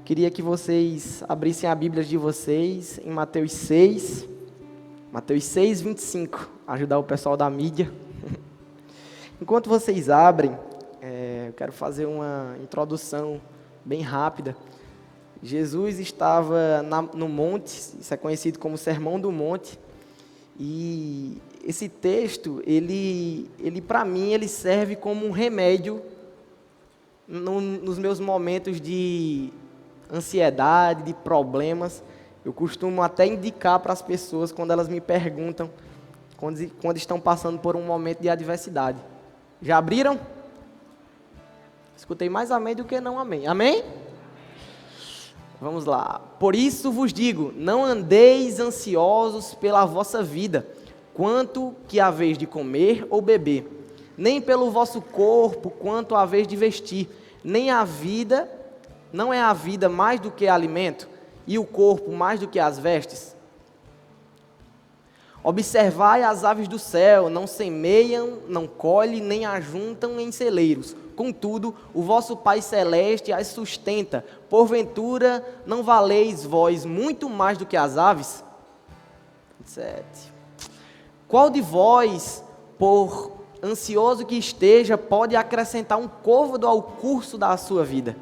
Queria que vocês abrissem a Bíblia de vocês em Mateus 6, 25, ajudar o pessoal da mídia. Enquanto vocês abrem, eu quero fazer uma introdução bem rápida. Jesus estava no monte, isso é conhecido como Sermão do Monte, e esse texto, ele para mim, ele serve como um remédio nos meus momentos de ansiedade, de problemas. Eu costumo até indicar para as pessoas quando elas me perguntam, quando estão passando por um momento de adversidade. Já abriram? Escutei mais amém do que não amém. Amém? Vamos lá. Por isso vos digo, não andeis ansiosos pela vossa vida, quanto que haveis de comer ou beber, nem pelo vosso corpo, quanto haveis de vestir, nem a vida, não é a vida mais do que alimento, e o corpo mais do que as vestes? Observai as aves do céu, não semeiam, não colhem, nem ajuntam em celeiros. Contudo, o vosso Pai Celeste as sustenta. Porventura, não valeis vós muito mais do que as aves? 7. Qual de vós, por ansioso que esteja, pode acrescentar um côvado ao curso da sua vida?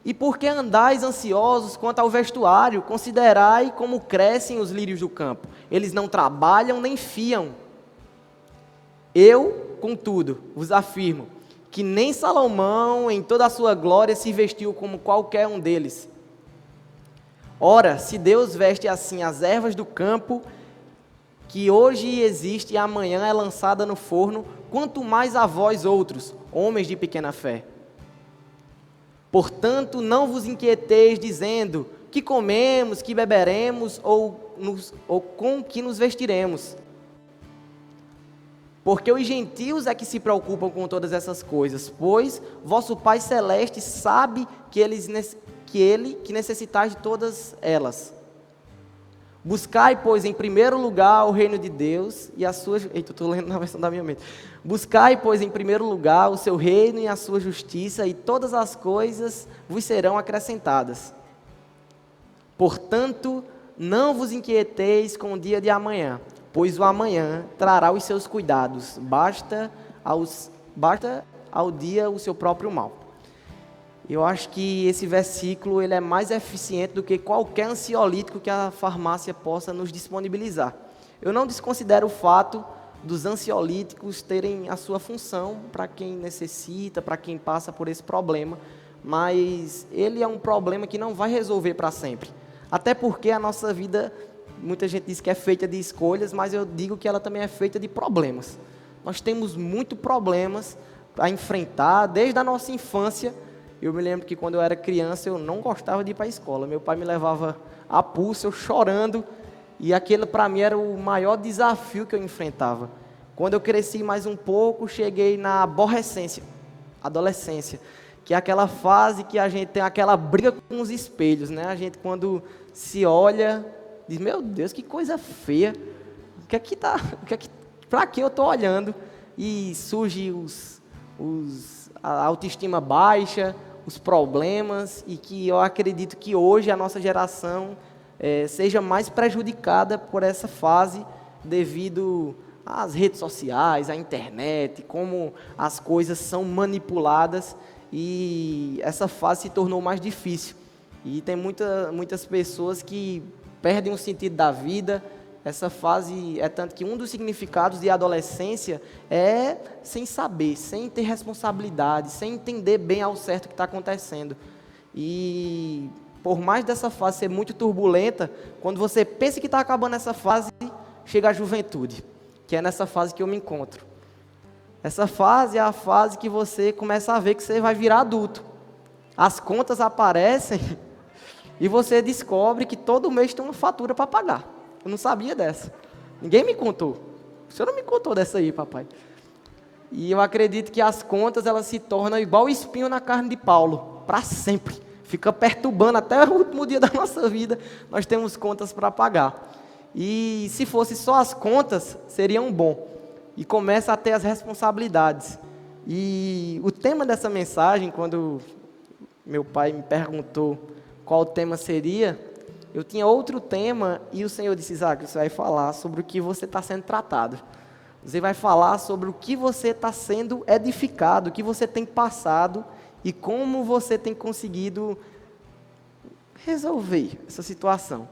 E por que andais ansiosos quanto ao vestuário? Considerai como crescem os lírios do campo. Eles não trabalham nem fiam. Eu, contudo, vos afirmo que nem Salomão, em toda a sua glória, se vestiu como qualquer um deles. Ora, se Deus veste assim as ervas do campo, que hoje existe e amanhã é lançada no forno, quanto mais a vós outros, homens de pequena fé. Portanto, não vos inquieteis dizendo, que comemos, que beberemos, ou com que nos vestiremos. Porque os gentios é que se preocupam com todas essas coisas, pois vosso Pai Celeste sabe que necessitais de todas elas. Buscai, pois, em primeiro lugar o reino de Deus e a sua... Eita, estou lendo na versão da minha mente. Buscai, pois, em primeiro lugar o seu reino e a sua justiça, e todas as coisas vos serão acrescentadas. Portanto, não vos inquieteis com o dia de amanhã, pois o amanhã trará os seus cuidados. Basta ao dia o seu próprio mal. Eu acho que esse versículo ele é mais eficiente do que qualquer ansiolítico que a farmácia possa nos disponibilizar. Eu não desconsidero o fato dos ansiolíticos terem a sua função para quem necessita, para quem passa por esse problema, mas ele é um problema que não vai resolver para sempre. Até porque a nossa vida, muita gente diz que é feita de escolhas, mas eu digo que ela também é feita de problemas. Nós temos muitos problemas a enfrentar desde a nossa infância. Eu me lembro que quando eu era criança eu não gostava de ir para a escola. Meu pai me levava a pulso, eu chorando, e aquele para mim era o maior desafio que eu enfrentava. Quando eu cresci mais um pouco, cheguei na adolescência, que é aquela fase que a gente tem aquela briga com os espelhos, né? A gente quando se olha, diz, meu Deus, que coisa feia, para que eu estou olhando? E surge a autoestima baixa, os problemas, e que eu acredito que hoje a nossa geração seja mais prejudicada por essa fase devido às redes sociais, à internet, como as coisas são manipuladas, e essa fase se tornou mais difícil. E tem muitas pessoas que perdem o sentido da vida. Essa fase é tanto que um dos significados de adolescência é sem saber, sem ter responsabilidade, sem entender bem ao certo o que está acontecendo. E por mais dessa fase ser muito turbulenta, quando você pensa que está acabando essa fase, chega a juventude, que é nessa fase que eu me encontro. Essa fase é a fase que você começa a ver que você vai virar adulto. As contas aparecem e você descobre que todo mês tem uma fatura para pagar. Eu não sabia dessa. Ninguém me contou. O senhor não me contou dessa aí, papai. E eu acredito que as contas, elas se tornam igual o espinho na carne de Paulo, para sempre. Fica perturbando até o último dia da nossa vida, nós temos contas para pagar. E se fosse só as contas, seria um bom. E começa a ter as responsabilidades. E o tema dessa mensagem, quando meu pai me perguntou qual tema seria, eu tinha outro tema e o Senhor disse: Isaac, você vai falar sobre o que você está sendo tratado. Você vai falar sobre o que você está sendo edificado, o que você tem passado e como você tem conseguido resolver essa situação.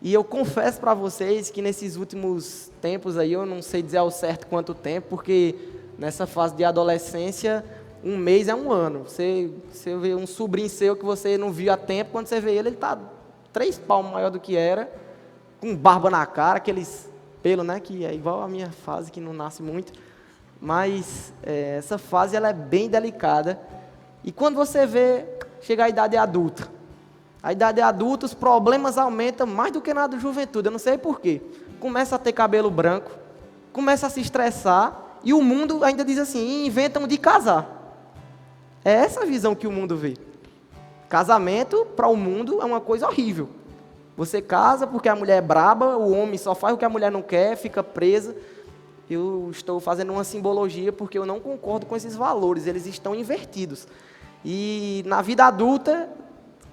E eu confesso para vocês que nesses últimos tempos aí, eu não sei dizer ao certo quanto tempo, porque nessa fase de adolescência, um mês é um ano. Você vê um sobrinho seu que você não viu há tempo, quando você vê ele está 3 palmos maior do que era, com barba na cara, aqueles pelo, né, que é igual a minha fase, que não nasce muito, mas essa fase ela é bem delicada, e quando você vê, chega a idade adulta, os problemas aumentam mais do que na da juventude, eu não sei porquê, começa a ter cabelo branco, começa a se estressar, e o mundo ainda diz assim, inventam de casar, é essa a visão que o mundo vê. Casamento, para o mundo, é uma coisa horrível. Você casa porque a mulher é braba, o homem só faz o que a mulher não quer, fica presa. Eu estou fazendo uma simbologia porque eu não concordo com esses valores, eles estão invertidos. E na vida adulta,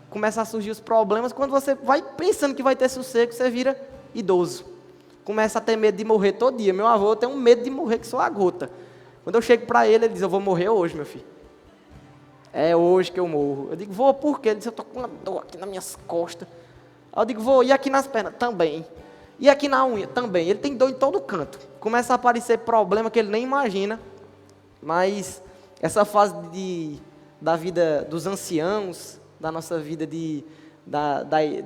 começam a surgir os problemas, quando você vai pensando que vai ter sossego, você vira idoso. Começa a ter medo de morrer todo dia. Meu avô tem um medo de morrer que só a gota. Quando eu chego para ele, ele diz: eu vou morrer hoje, meu filho. É hoje que eu morro. Eu digo: vô, por quê? Ele diz: eu estou com uma dor aqui nas minhas costas. Aí eu digo: vô, e aqui nas pernas? Também. E aqui na unha? Também. Ele tem dor em todo canto. Começa a aparecer problema que ele nem imagina. Mas essa fase da vida dos anciãos, da nossa vida de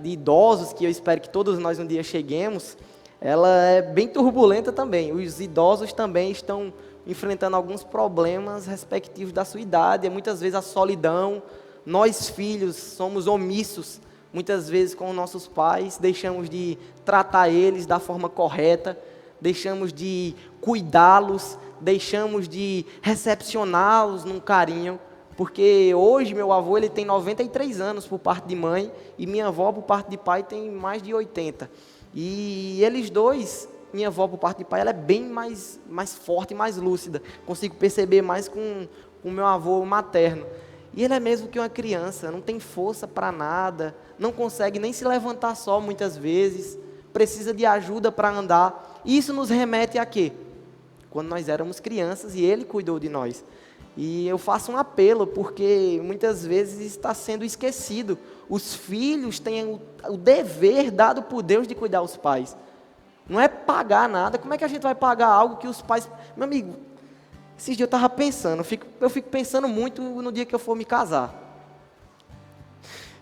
idosos, que eu espero que todos nós um dia cheguemos, ela é bem turbulenta também. Os idosos também estão enfrentando alguns problemas respectivos da sua idade, muitas vezes a solidão. Nós filhos somos omissos, muitas vezes com nossos pais, deixamos de tratar eles da forma correta, deixamos de cuidá-los, deixamos de recepcioná-los num carinho, porque hoje meu avô ele tem 93 anos por parte de mãe, e minha avó por parte de pai tem mais de 80, e eles dois, minha avó por parte de pai, ela é bem mais forte, mais lúcida, consigo perceber mais com o meu avô materno, e ele é mesmo que uma criança, não tem força para nada, não consegue nem se levantar só muitas vezes, precisa de ajuda para andar. Isso nos remete a quê? Quando nós éramos crianças e ele cuidou de nós. E eu faço um apelo, porque muitas vezes está sendo esquecido. Os filhos têm o dever dado por Deus de cuidar dos pais. Não é pagar nada. Como é que a gente vai pagar algo que os pais... Meu amigo, esses dias eu estava pensando, eu fico pensando muito no dia que eu for me casar.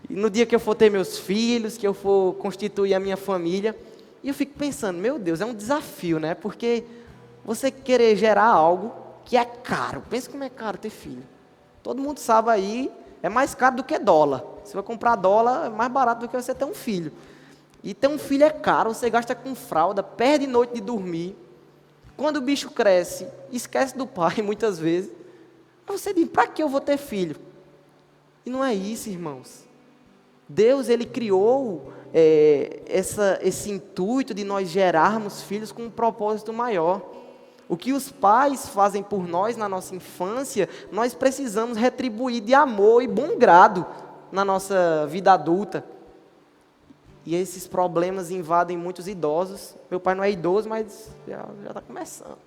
E no dia que eu for ter meus filhos, que eu for constituir a minha família. E eu fico pensando, meu Deus, é um desafio, né? Porque você querer gerar algo que é caro. Pensa como é caro ter filho. Todo mundo sabe aí, é mais caro do que dólar. Você vai comprar dólar, é mais barato do que você ter um filho. E ter um filho é caro, você gasta com fralda, perde noite de dormir. Quando o bicho cresce, esquece do pai muitas vezes. Aí você diz, para que eu vou ter filho? E não é isso, irmãos. Deus, Ele criou esse intuito de nós gerarmos filhos com um propósito maior. O que os pais fazem por nós na nossa infância, nós precisamos retribuir de amor e bom grado na nossa vida adulta. E esses problemas invadem muitos idosos. Meu pai não é idoso, mas já está começando.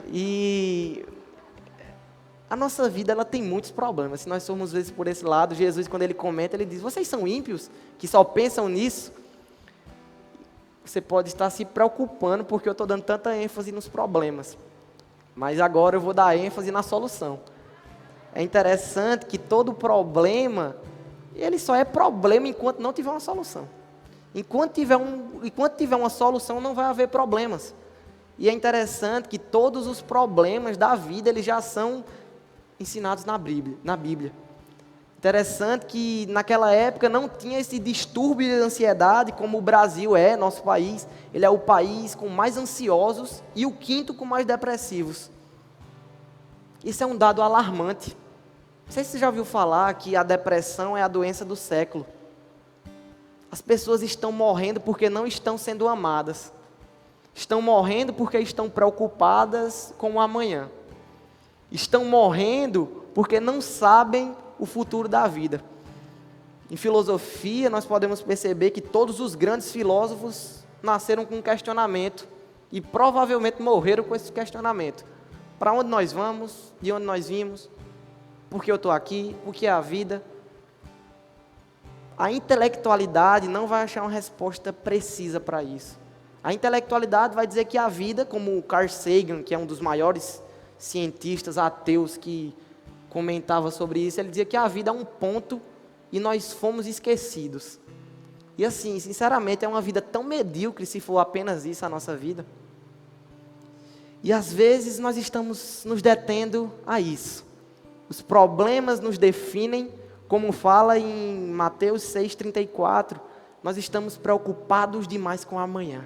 E a nossa vida ela tem muitos problemas. Se nós formos às vezes por esse lado, Jesus, quando ele comenta, ele diz: vocês são ímpios, que só pensam nisso. Você pode estar se preocupando porque eu estou dando tanta ênfase nos problemas. Mas agora eu vou dar ênfase na solução. É interessante que todo problema, ele só é problema enquanto não tiver uma solução. Enquanto tiver uma solução, não vai haver problemas. E é interessante que todos os problemas da vida, eles já são ensinados na Bíblia. Interessante que naquela época não tinha esse distúrbio de ansiedade como o Brasil é, nosso país. Ele é o país com mais ansiosos e o 5º com mais depressivos. Isso é um dado alarmante. Não sei se você já ouviu falar que a depressão é a doença do século. As pessoas estão morrendo porque não estão sendo amadas. Estão morrendo porque estão preocupadas com o amanhã. Estão morrendo porque não sabem o futuro da vida. Em filosofia, nós podemos perceber que todos os grandes filósofos nasceram com um questionamento e provavelmente morreram com esse questionamento. Para onde nós vamos? De onde nós vimos? Por que eu estou aqui? O que é a vida? A intelectualidade não vai achar uma resposta precisa para isso. A intelectualidade vai dizer que a vida, como o Carl Sagan, que é um dos maiores cientistas ateus que comentava sobre isso, ele dizia que a vida é um ponto e nós fomos esquecidos. E assim, sinceramente, é uma vida tão medíocre se for apenas isso a nossa vida. E às vezes nós estamos nos detendo a isso. Os problemas nos definem, como fala em Mateus 6,34, nós estamos preocupados demais com amanhã.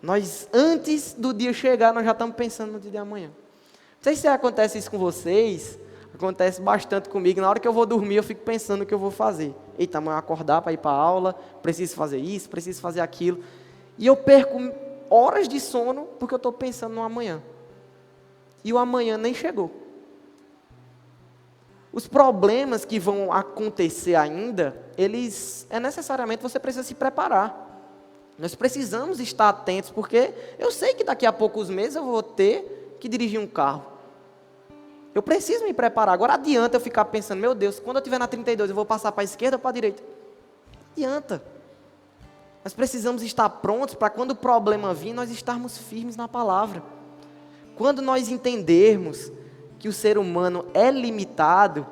Nós, antes do dia chegar, nós já estamos pensando no dia de amanhã. Não sei se acontece isso com vocês, acontece bastante comigo. Na hora que eu vou dormir, eu fico pensando no que eu vou fazer. Eita, amanhã eu acordar para ir para a aula, preciso fazer isso, preciso fazer aquilo. E eu perco horas de sono porque eu estou pensando no amanhã. E o amanhã nem chegou. Os problemas que vão acontecer ainda, necessariamente você precisa se preparar. Nós precisamos estar atentos, porque eu sei que daqui a poucos meses eu vou ter que dirigir um carro. Eu preciso me preparar. Agora adianta eu ficar pensando, meu Deus, quando eu estiver na 32, eu vou passar para a esquerda ou para a direita? Adianta. Nós precisamos estar prontos para quando o problema vir, nós estarmos firmes na palavra. Quando nós entendermos que o ser humano é limitado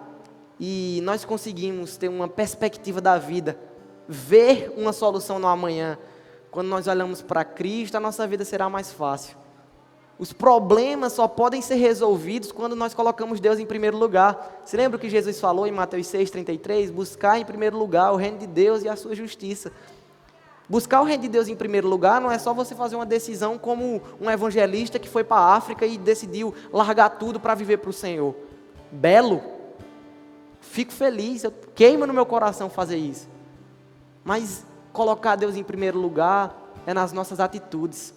e nós conseguimos ter uma perspectiva da vida, ver uma solução no amanhã, quando nós olhamos para Cristo, a nossa vida será mais fácil. Os problemas só podem ser resolvidos quando nós colocamos Deus em primeiro lugar. Você lembra o que Jesus falou em Mateus 6,33? Buscar em primeiro lugar o reino de Deus e a sua justiça. Buscar o reino de Deus em primeiro lugar não é só você fazer uma decisão como um evangelista que foi para a África e decidiu largar tudo para viver para o Senhor. Belo. Fico feliz, queima no meu coração fazer isso. Mas colocar Deus em primeiro lugar é nas nossas atitudes.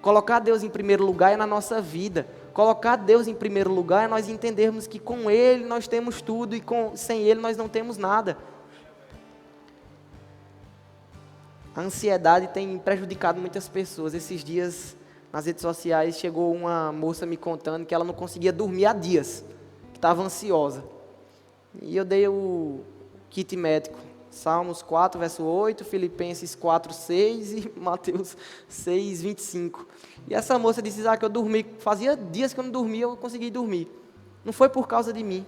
Colocar Deus em primeiro lugar é na nossa vida. Colocar Deus em primeiro lugar é nós entendermos que com Ele nós temos tudo e sem Ele nós não temos nada. A ansiedade tem prejudicado muitas pessoas. Esses dias, nas redes sociais, chegou uma moça me contando que ela não conseguia dormir há dias, que estava ansiosa. E eu dei o kit médico. Salmos 4, verso 8, Filipenses 4, 6 e Mateus 6, 25. E essa moça disse, que eu dormi, fazia dias que eu não dormia, eu consegui dormir. Não foi por causa de mim,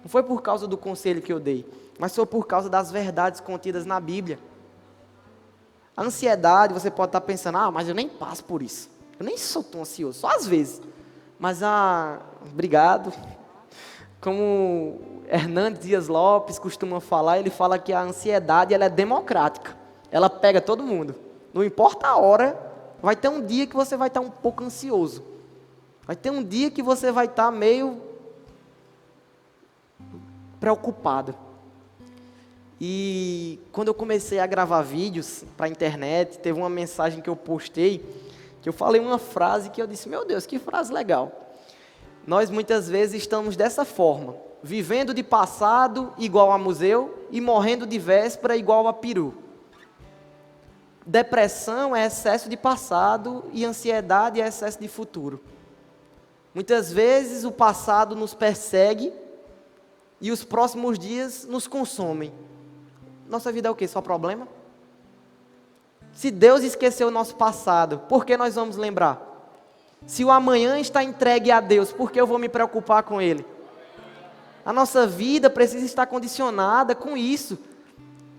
não foi por causa do conselho que eu dei, mas foi por causa das verdades contidas na Bíblia. A ansiedade, você pode estar pensando, mas eu nem passo por isso, eu nem sou tão ansioso, só às vezes. Mas, obrigado. Como Hernandes Dias Lopes costuma falar, ele fala que a ansiedade ela é democrática, ela pega todo mundo, não importa a hora, vai ter um dia que você vai estar um pouco ansioso, vai ter um dia que você vai estar meio preocupado. E quando eu comecei a gravar vídeos para a internet, teve uma mensagem que eu postei, que eu falei uma frase que eu disse, meu Deus, que frase legal. Nós muitas vezes estamos dessa forma, vivendo de passado igual a museu e morrendo de véspera igual a peru. Depressão é excesso de passado e ansiedade é excesso de futuro. Muitas vezes o passado nos persegue e os próximos dias nos consomem. Nossa vida é o quê? Só problema? Se Deus esqueceu o nosso passado, por que nós vamos lembrar? Se o amanhã está entregue a Deus, por que eu vou me preocupar com Ele? A nossa vida precisa estar condicionada com isso.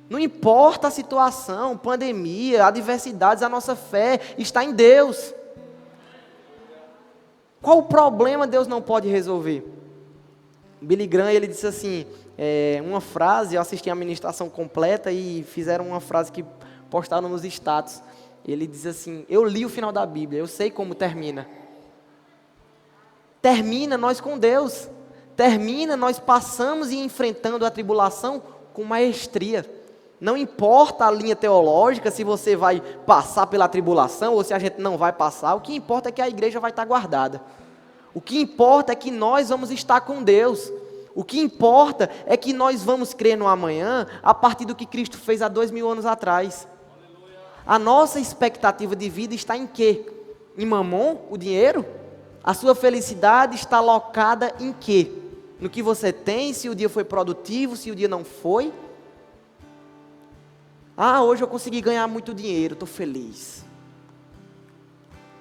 Não importa a situação, pandemia, adversidades, a nossa fé está em Deus. Qual o problema Deus não pode resolver? Billy Graham, ele disse assim, uma frase, eu assisti a ministração completa e fizeram uma frase que postaram nos status. Ele diz assim, eu li o final da Bíblia, eu sei como termina. Termina nós com Deus. Termina nós passamos e enfrentando a tribulação com maestria. Não importa a linha teológica, se você vai passar pela tribulação ou se a gente não vai passar, o que importa é que a igreja vai estar guardada. O que importa é que nós vamos estar com Deus. O que importa é que nós vamos crer no amanhã a partir do que Cristo fez há 2000 anos atrás. A nossa expectativa de vida está em quê? Em mamon, o dinheiro? A sua felicidade está alocada em quê? No que você tem, se o dia foi produtivo, se o dia não foi? Hoje eu consegui ganhar muito dinheiro, estou feliz.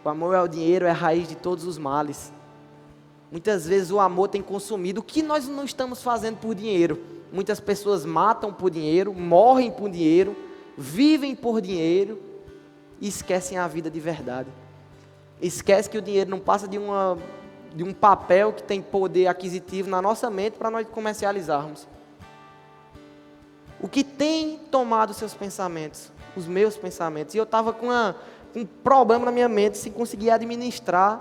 O amor ao dinheiro é a raiz de todos os males. Muitas vezes o amor tem consumido. O que nós não estamos fazendo por dinheiro? Muitas pessoas matam por dinheiro, morrem por dinheiro, vivem por dinheiro e esquecem a vida de verdade. Esquece que o dinheiro não passa de um papel que tem poder aquisitivo na nossa mente para nós comercializarmos. O que tem tomado seus pensamentos? Os meus pensamentos. E eu estava com um problema na minha mente, sem conseguir administrar,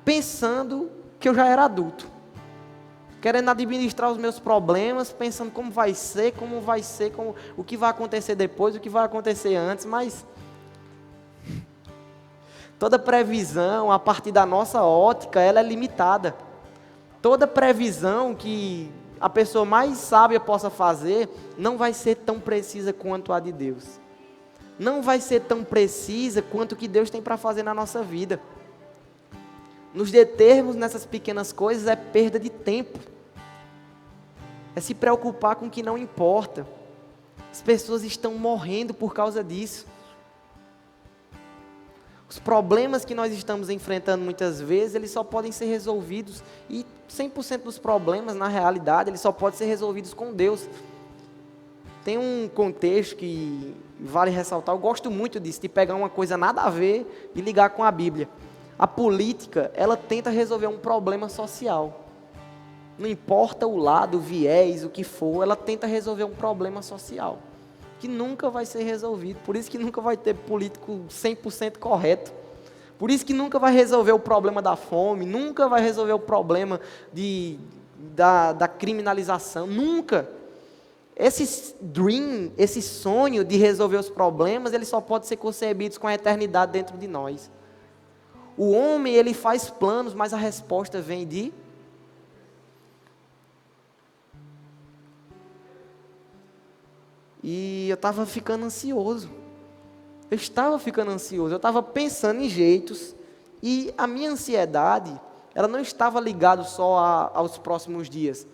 pensando que eu já era adulto. Querendo administrar os meus problemas, pensando como vai ser, o que vai acontecer depois, o que vai acontecer antes, mas toda previsão, a partir da nossa ótica, ela é limitada. Toda previsão que a pessoa mais sábia possa fazer, não vai ser tão precisa quanto a de Deus. Não vai ser tão precisa quanto o que Deus tem para fazer na nossa vida. Nos determos nessas pequenas coisas é perda de tempo. É se preocupar com o que não importa. As pessoas estão morrendo por causa disso. Os problemas que nós estamos enfrentando muitas vezes, eles só podem ser resolvidos, e 100% dos problemas, na realidade, eles só podem ser resolvidos com Deus. Tem um contexto que vale ressaltar, eu gosto muito disso, de pegar uma coisa nada a ver e ligar com a Bíblia. A política, ela tenta resolver um problema social. Não importa o lado, o viés, o que for, ela tenta resolver um problema social, que nunca vai ser resolvido. Por isso que nunca vai ter político 100% correto. Por isso que nunca vai resolver o problema da fome, nunca vai resolver o problema da criminalização, nunca. Esse dream, esse sonho de resolver os problemas, ele só pode ser concebido com a eternidade dentro de nós. O homem, ele faz planos, mas a resposta vem de... E eu estava ficando ansioso. Eu estava pensando em jeitos, e a minha ansiedade, ela não estava ligada só aos próximos dias,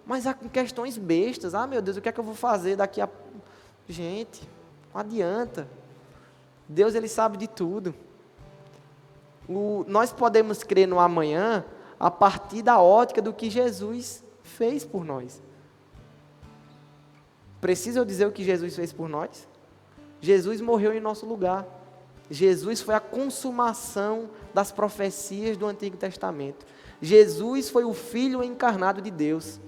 mas a questões bestas. Meu Deus, o que é que eu vou fazer daqui a... Gente, não adianta. Deus, ele sabe de tudo. Nós podemos crer no amanhã a partir da ótica do que Jesus fez por nós. Precisa eu dizer o que Jesus fez por nós? Jesus morreu em nosso lugar. Jesus foi a consumação das profecias do Antigo Testamento. Jesus foi o Filho encarnado de Deus.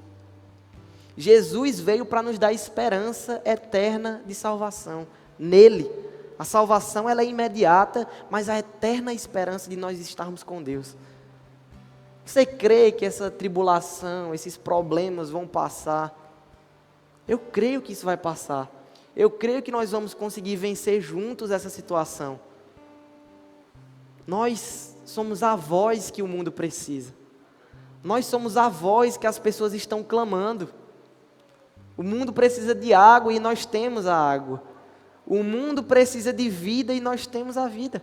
Jesus veio para nos dar esperança eterna de salvação. Nele, a salvação ela é imediata, mas a eterna esperança de nós estarmos com Deus. Você crê que essa tribulação, esses problemas vão passar? Eu creio que isso vai passar. Eu creio que nós vamos conseguir vencer juntos essa situação. Nós somos a voz que o mundo precisa. Nós somos a voz que as pessoas estão clamando. O mundo precisa de água e nós temos a água. O mundo precisa de vida e nós temos a vida.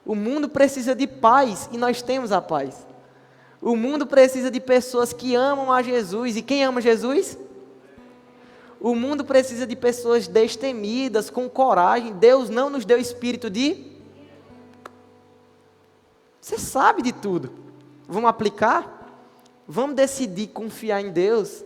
O mundo precisa de paz e nós temos a paz. O mundo precisa de pessoas que amam a Jesus. E quem ama Jesus? O mundo precisa de pessoas destemidas, com coragem. Deus não nos deu espírito de... Você sabe de tudo. Vamos aplicar? Vamos decidir confiar em Deus.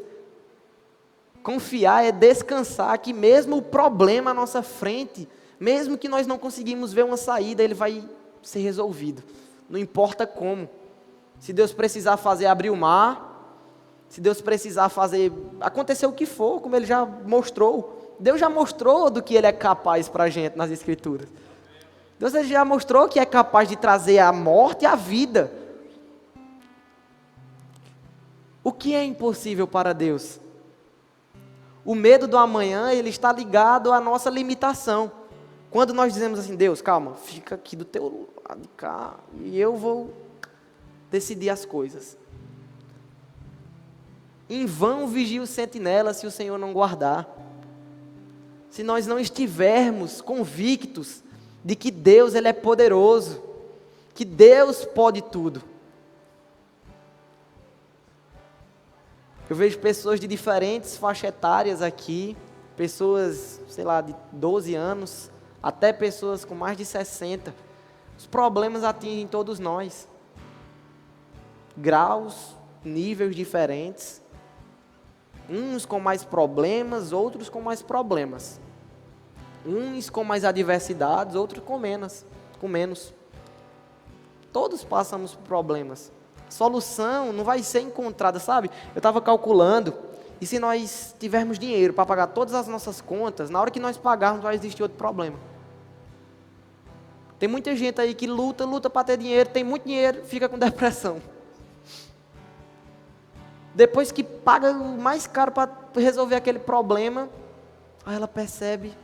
Confiar é descansar que mesmo o problema à nossa frente, mesmo que nós não conseguimos ver uma saída, ele vai ser resolvido. Não importa como. Se Deus precisar fazer abrir o mar, se Deus precisar fazer acontecer o que for, como Ele já mostrou. Deus já mostrou do que Ele é capaz para a gente nas Escrituras. Deus já mostrou que é capaz de trazer a morte e a vida. O que é impossível para Deus? O medo do amanhã, ele está ligado à nossa limitação. Quando nós dizemos assim, Deus, calma, fica aqui do teu lado de cá, e eu vou decidir as coisas. Em vão vigia o sentinela se o Senhor não guardar. Se nós não estivermos convictos de que Deus ele é poderoso, que Deus pode tudo. Eu vejo pessoas de diferentes faixas etárias aqui, pessoas, sei lá, de 12 anos, até pessoas com mais de 60. Os problemas atingem todos nós. Graus, níveis diferentes. Uns com mais problemas, outros com mais problemas. Uns com mais adversidades, outros com menos. Todos passamos por problemas. Solução não vai ser encontrada, sabe? Eu estava calculando, e se nós tivermos dinheiro para pagar todas as nossas contas, na hora que nós pagarmos vai existir outro problema. Tem muita gente aí que luta para ter dinheiro, tem muito dinheiro, fica com depressão. Depois que paga o mais caro para resolver aquele problema, aí ela percebe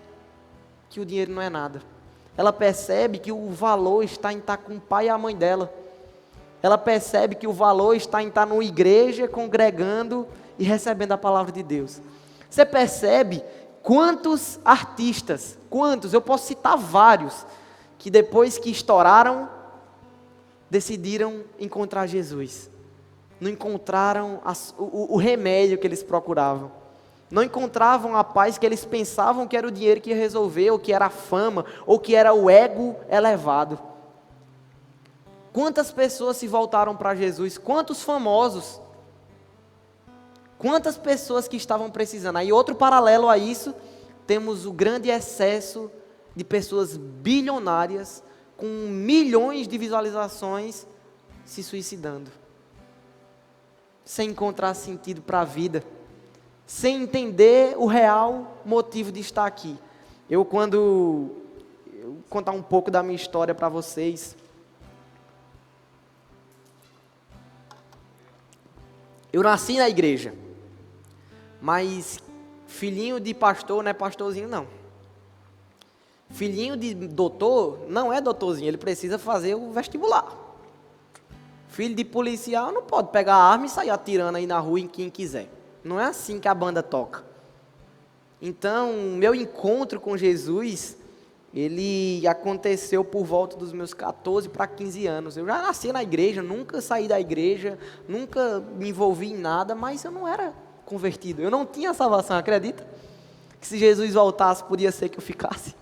que o dinheiro não é nada. Ela percebe que o valor está em estar com o pai e a mãe dela. Ela percebe que o valor está em estar numa igreja, congregando e recebendo a palavra de Deus. Você percebe quantos artistas, eu posso citar vários, que depois que estouraram, decidiram encontrar Jesus. Não encontraram o remédio que eles procuravam. Não encontravam a paz que eles pensavam que era o dinheiro que ia resolver, ou que era a fama, ou que era o ego elevado. Quantas pessoas se voltaram para Jesus? Quantos famosos? Quantas pessoas que estavam precisando? Aí outro paralelo a isso, temos o grande excesso de pessoas bilionárias, com milhões de visualizações, se suicidando. Sem encontrar sentido para a vida. Sem entender o real motivo de estar aqui. Eu vou contar um pouco da minha história para vocês. Eu nasci na igreja, mas filhinho de pastor não é pastorzinho não. Filhinho de doutor não é doutorzinho, ele precisa fazer o vestibular. Filho de policial não pode pegar a arma e sair atirando aí na rua em quem quiser. Não é assim que a banda toca. Então, meu encontro com Jesus, ele aconteceu por volta dos meus 14 para 15 anos. Eu já nasci na igreja, nunca saí da igreja, nunca me envolvi em nada, mas eu não era convertido. Eu não tinha salvação, acredita? Que se Jesus voltasse, podia ser que eu ficasse.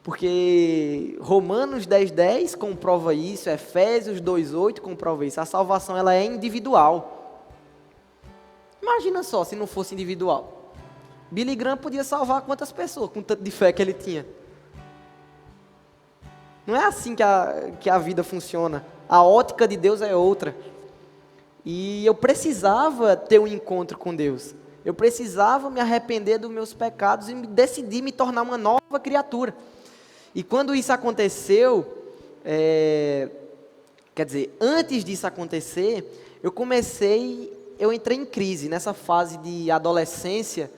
Porque Romanos 10:10 comprova isso, Efésios 2:8 comprova isso. A salvação ela é individual. Imagina só se não fosse individual. Billy Graham podia salvar quantas pessoas com tanto de fé que ele tinha? Não é assim que a vida funciona. A ótica de Deus é outra. E eu precisava ter um encontro com Deus. Eu precisava me arrepender dos meus pecados e decidir me tornar uma nova criatura. E quando isso aconteceu, antes disso acontecer, eu entrei em crise, nessa fase de adolescência,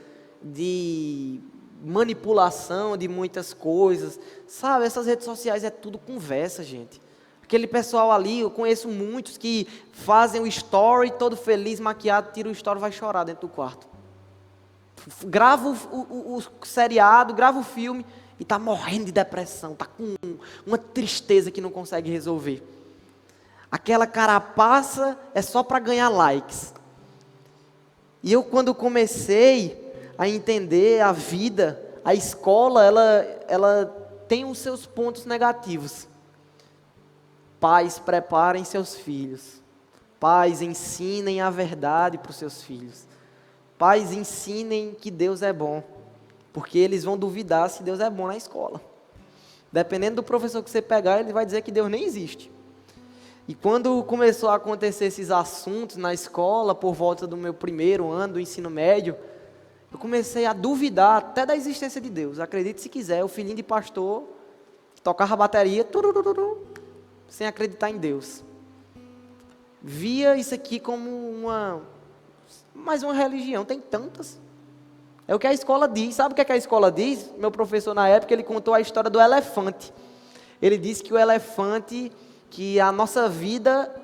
de manipulação de muitas coisas, sabe, essas redes sociais é tudo conversa, gente. Aquele pessoal ali, eu conheço muitos que fazem o story, todo feliz, maquiado, tira o story e vai chorar dentro do quarto. Grava o seriado, grava o filme e está morrendo de depressão, está com uma tristeza que não consegue resolver. Aquela carapaça é só para ganhar likes. E eu quando comecei a entender a vida, a escola, ela tem os seus pontos negativos. Pais, preparem seus filhos. Pais, ensinem a verdade para os seus filhos. Pais, ensinem que Deus é bom, porque eles vão duvidar se Deus é bom na escola. Dependendo do professor que você pegar, ele vai dizer que Deus nem existe. E quando começou a acontecer esses assuntos na escola, por volta do meu primeiro ano do ensino médio, eu comecei a duvidar até da existência de Deus. Acredite se quiser, o filhinho de pastor tocava bateria, sem acreditar em Deus. Via isso aqui como mais uma religião, tem tantas. É o que a escola diz. Sabe o que é que a escola diz? Meu professor na época, ele contou a história do elefante. Ele disse que o elefante, que a nossa vida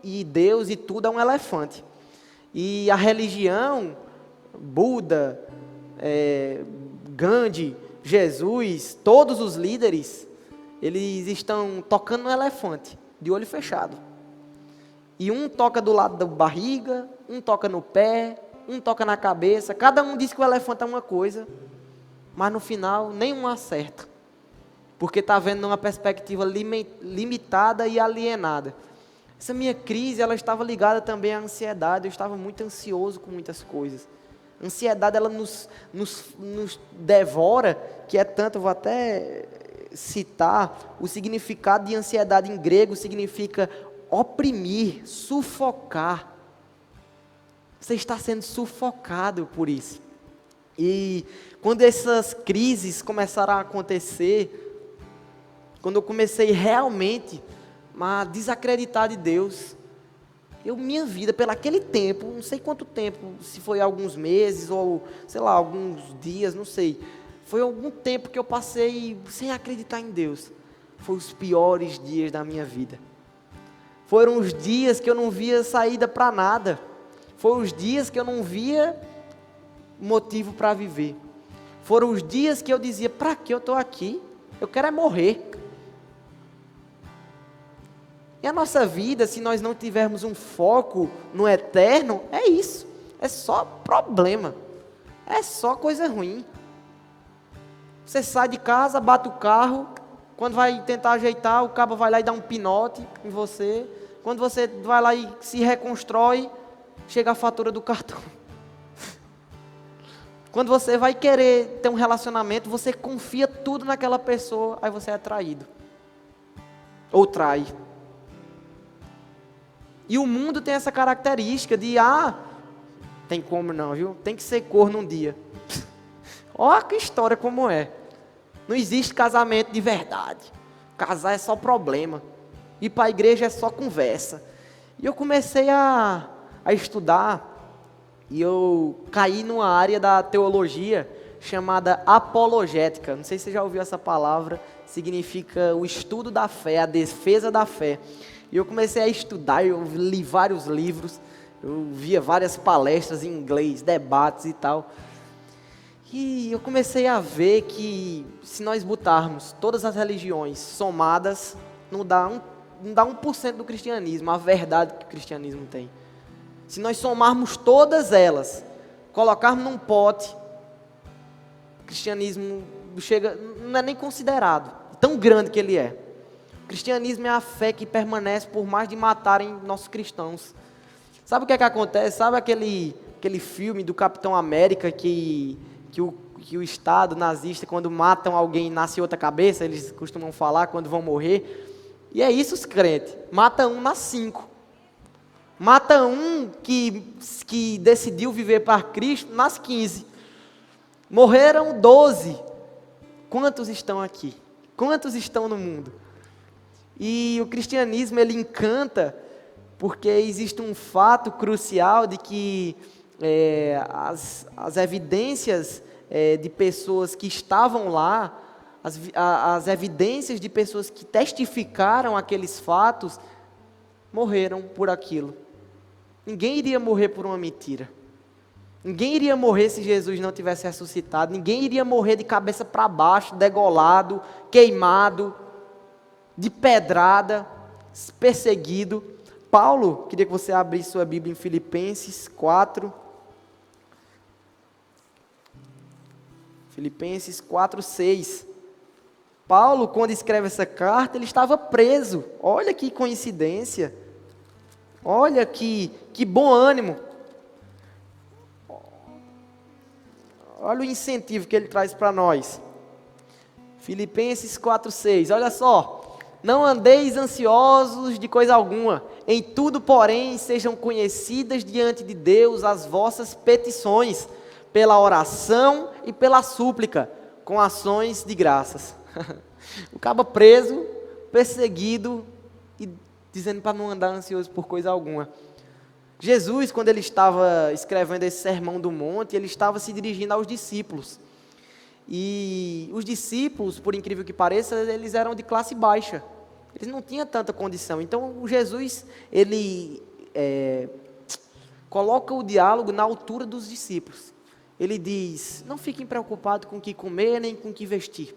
e Deus e tudo é um elefante. E a religião, Buda, Gandhi, Jesus, todos os líderes, eles estão tocando no elefante, de olho fechado. E um toca do lado da barriga, um toca no pé, um toca na cabeça. Cada um diz que o elefante é uma coisa, mas no final nenhum acerta. Porque está vendo numa perspectiva limitada e alienada. Essa minha crise, ela estava ligada também à ansiedade. Eu estava muito ansioso com muitas coisas. A ansiedade, ela nos devora, que é tanto, eu vou até citar, o significado de ansiedade em grego significa oprimir, sufocar. Você está sendo sufocado por isso. E quando essas crises começaram a acontecer, quando eu comecei realmente a desacreditar de Deus, minha vida, pelo aquele tempo, não sei quanto tempo, se foi alguns meses ou, sei lá, alguns dias, não sei. Foi algum tempo que eu passei sem acreditar em Deus. Foi os piores dias da minha vida. Foram os dias que eu não via saída para nada. Foram os dias que eu não via motivo para viver. Foram os dias que eu dizia, para que eu estou aqui? Eu quero é morrer. E a nossa vida, se nós não tivermos um foco no eterno, é isso. É só problema. É só coisa ruim. Você sai de casa, bate o carro, quando vai tentar ajeitar, o cabo vai lá e dá um pinote em você. Quando você vai lá e se reconstrói, chega a fatura do cartão. Quando você vai querer ter um relacionamento, você confia tudo naquela pessoa, aí você é traído. Ou trai. E o mundo tem essa característica de, tem como não, viu? Tem que ser corno um dia. Olha que história como é. Não existe casamento de verdade. Casar é só problema. Ir para a igreja é só conversa. E eu comecei a estudar, e eu caí numa área da teologia chamada apologética. Não sei se você já ouviu essa palavra. Significa o estudo da fé, a defesa da fé. E eu comecei a estudar, eu li vários livros, eu via várias palestras em inglês, debates e tal. E eu comecei a ver que se nós botarmos todas as religiões somadas, não dá 1% do cristianismo, a verdade que o cristianismo tem. Se nós somarmos todas elas, colocarmos num pote, o cristianismo não é nem considerado, tão grande que ele é. O cristianismo é a fé que permanece por mais de matarem nossos cristãos. Sabe o que é que acontece? Sabe aquele filme do Capitão América que o Estado nazista, quando matam alguém, nasce outra cabeça, eles costumam falar quando vão morrer. E é isso os crentes. Mata um, nasce 5. Mata um que decidiu viver para Cristo, nasce 15. Morreram 12. Quantos estão aqui? Quantos estão no mundo? E o cristianismo, ele encanta, porque existe um fato crucial de que as evidências de pessoas que estavam lá, as evidências de pessoas que testificaram aqueles fatos, morreram por aquilo. Ninguém iria morrer por uma mentira. Ninguém iria morrer se Jesus não tivesse ressuscitado. Ninguém iria morrer de cabeça para baixo, degolado, queimado, de pedrada, perseguido. Paulo, queria que você abrisse sua Bíblia em Filipenses 4. Filipenses 4:6. Paulo, quando escreve essa carta, ele estava preso. Olha que coincidência. Olha que bom ânimo. Olha o incentivo que ele traz para nós. Filipenses 4:6. Olha só. Não andeis ansiosos de coisa alguma, em tudo, porém, sejam conhecidas diante de Deus as vossas petições, pela oração e pela súplica, com ações de graças. O cabo preso, perseguido, e dizendo para não andar ansioso por coisa alguma. Jesus, quando ele estava escrevendo esse sermão do monte, ele estava se dirigindo aos discípulos. E os discípulos, por incrível que pareça, eles eram de classe baixa. Eles não tinham tanta condição. Então, Jesus, ele coloca o diálogo na altura dos discípulos. Ele diz: não fiquem preocupados com o que comer nem com o que vestir.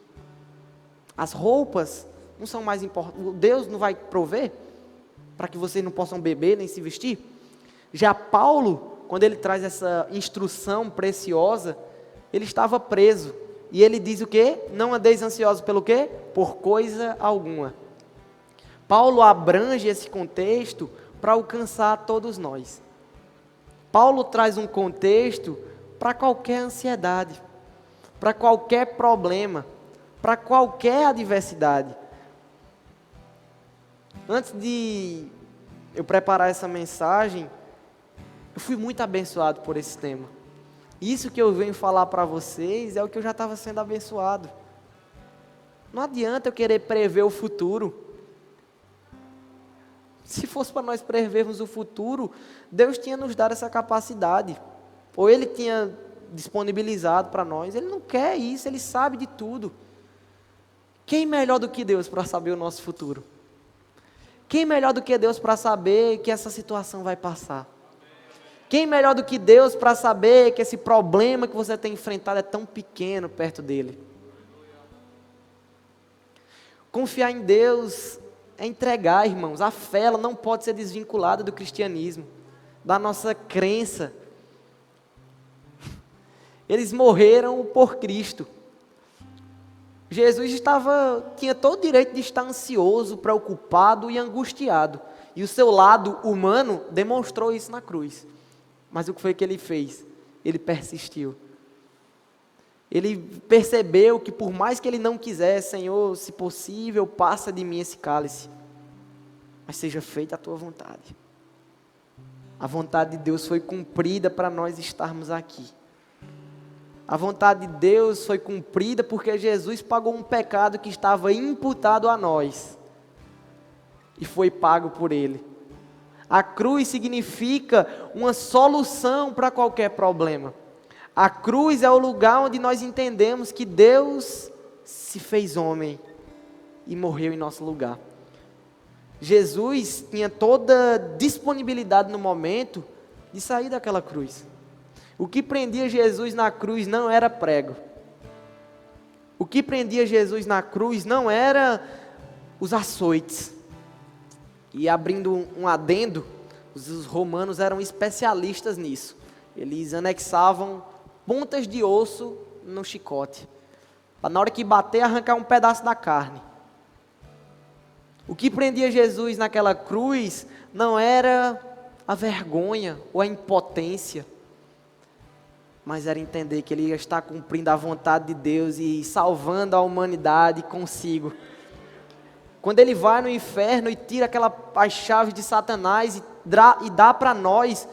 As roupas não são mais importantes. Deus não vai prover para que vocês não possam beber nem se vestir. Já Paulo, quando ele traz essa instrução preciosa, ele estava preso. E ele diz o quê? Não andeis ansiosos pelo quê? Por coisa alguma. Paulo abrange esse contexto para alcançar todos nós. Paulo traz um contexto para qualquer ansiedade, para qualquer problema, para qualquer adversidade. Antes de eu preparar essa mensagem, eu fui muito abençoado por esse tema. Isso que eu venho falar para vocês é o que eu já estava sendo abençoado. Não adianta eu querer prever o futuro. Se fosse para nós prevermos o futuro, Deus tinha nos dado essa capacidade. Ou Ele tinha disponibilizado para nós. Ele não quer isso, Ele sabe de tudo. Quem melhor do que Deus para saber o nosso futuro? Quem melhor do que Deus para saber que essa situação vai passar? Quem melhor do que Deus para saber que esse problema que você tem enfrentado é tão pequeno perto dele? Confiar em Deus é entregar, irmãos. A fé ela não pode ser desvinculada do cristianismo, da nossa crença. Eles morreram por Cristo. Jesus tinha todo o direito de estar ansioso, preocupado e angustiado. E o seu lado humano demonstrou isso na cruz. Mas o que foi que ele fez? Ele persistiu. Ele percebeu que por mais que ele não quisesse, Senhor, se possível, passa de mim esse cálice. Mas seja feita a tua vontade. A vontade de Deus foi cumprida para nós estarmos aqui. A vontade de Deus foi cumprida porque Jesus pagou um pecado que estava imputado a nós. E foi pago por Ele. A cruz significa uma solução para qualquer problema. A cruz é o lugar onde nós entendemos que Deus se fez homem e morreu em nosso lugar. Jesus tinha toda a disponibilidade no momento de sair daquela cruz. O que prendia Jesus na cruz não era prego. O que prendia Jesus na cruz não era os açoites. E abrindo um adendo, os romanos eram especialistas nisso. Eles anexavam pontas de osso no chicote, para na hora que bater, arrancar um pedaço da carne. O que prendia Jesus naquela cruz não era a vergonha ou a impotência, mas era entender que ele ia estar cumprindo a vontade de Deus e salvando a humanidade consigo. Quando ele vai no inferno e tira as chaves de Satanás e dá para nós